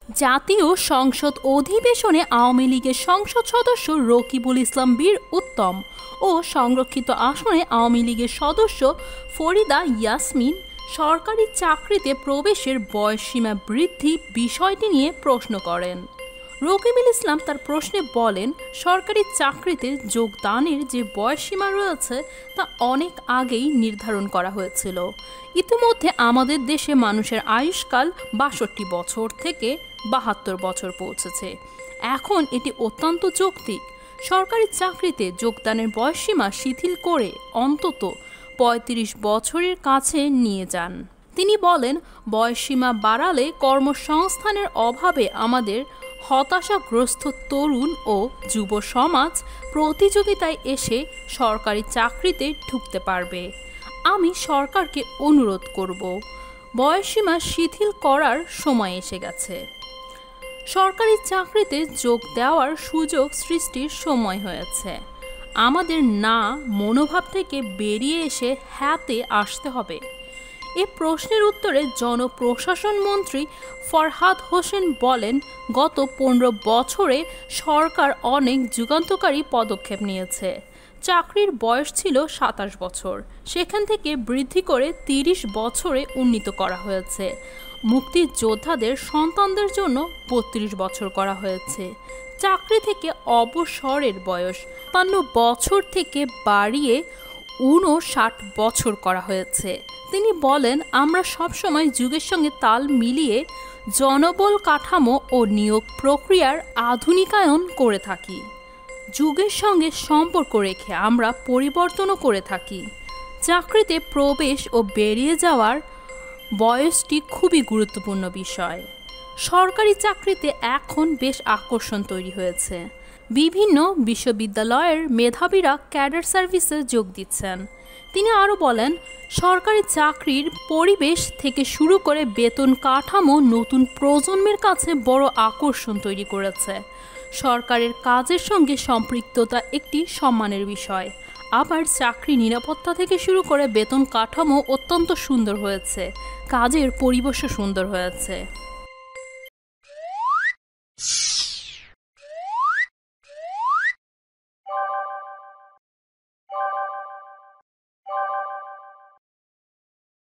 জাতীয় সংসদ অধিবেশনে আওয়ামী লীগের সংসদ সদস্য রকিবুল ইসলাম বীর উত্তম ও সংরক্ষিত আসনে আওয়ামী লীগের সদস্য ফরিদা ইয়াসমিন সরকারি চাকরিতে প্রবেশের বয়সসীমা বৃদ্ধি বিষয়টি নিয়ে প্রশ্ন করেন। রকিবুল ইসলাম তার প্রশ্নে বলেন, সরকারি চাকরিতে যোগদানের যে বয়সসীমা রয়েছে তা অনেক আগেই নির্ধারণ করা হয়েছিল। ইতিমধ্যে আমাদের দেশে মানুষের আয়ুষ্কাল ৬২ বছর থেকে ৭২ বছর পৌঁছেছে। এখন এটি অত্যন্ত যৌক্তিক সরকারি চাকরিতে যোগদানের বয়সসীমা শিথিল করে অন্তত ৩৫ বছরের কাছে নিয়ে যান। তিনি বলেন, বয়সসীমা বাড়ালে কর্মসংস্থানের অভাবে আমাদের হতাশাগ্রস্ত তরুণ ও যুব সমাজ প্রতিযোগিতায় এসে সরকারি চাকরিতে ঢুকতে পারবে। আমি সরকারকে অনুরোধ করব, বয়সসীমা শিথিল করার সময় এসে গেছে। সরকারি চাকরিতে যোগ দেওয়ার সুযোগ সৃষ্টির সময় হয়েছে। আমাদের না মনোভাব থেকে বেরিয়ে এসে হ্যাঁতে আসতে হবে। এ প্রশ্নের উত্তরে জনপ্রশাসন মন্ত্রী ফরহাদ হোসেন বলেন, গত ১৫ বছরে সরকার অনেক যুগান্তকারী পদক্ষেপ নিয়েছে। চাকরির বয়স ছিল ২৭ বছর, সেখান থেকে বৃদ্ধি করে ৩০ বছরে উন্নীত করা হয়েছে। মুক্তিযোদ্ধাদের সন্তানদের জন্য ৩২ বছর করা হয়েছে। চাকরি থেকে অবসরের বয়স ৫৫ বছর থেকে বাড়িয়ে ৫৯ বছর করা হয়েছে। তিনি বলেন, আমরা সবসময় যুগের সঙ্গে তাল মিলিয়ে জনবল কাঠামো ও নিয়োগ প্রক্রিয়ার আধুনিকায়ন করে থাকি। যুগের সঙ্গে সম্পর্ক রেখে আমরা পরিবর্তনও করে থাকি। চাকরিতে প্রবেশ ও বেরিয়ে যাওয়ার বয়সটি খুবই গুরুত্বপূর্ণ বিষয়। সরকারি চাকরিতে এখন বেশ আকর্ষণ তৈরি হয়েছে। বিভিন্ন বিশ্ববিদ্যালয়ের মেধাবীরা ক্যাডার সার্ভিসে যোগ দিচ্ছেন। তিনি আরও বলেন, সরকারি চাকরির পরিবেশ থেকে শুরু করে বেতন কাঠামো নতুন প্রজন্মের কাছে বড় আকর্ষণ তৈরি করেছে। সরকারের কাজের সঙ্গে সম্পৃক্ততা একটি সম্মানের বিষয়। আবার চাকরি নিরাপত্তা থেকে শুরু করে বেতন কাঠামো অত্যন্ত সুন্দর হয়েছে, কাজের পরিবেশও সুন্দর হয়েছে।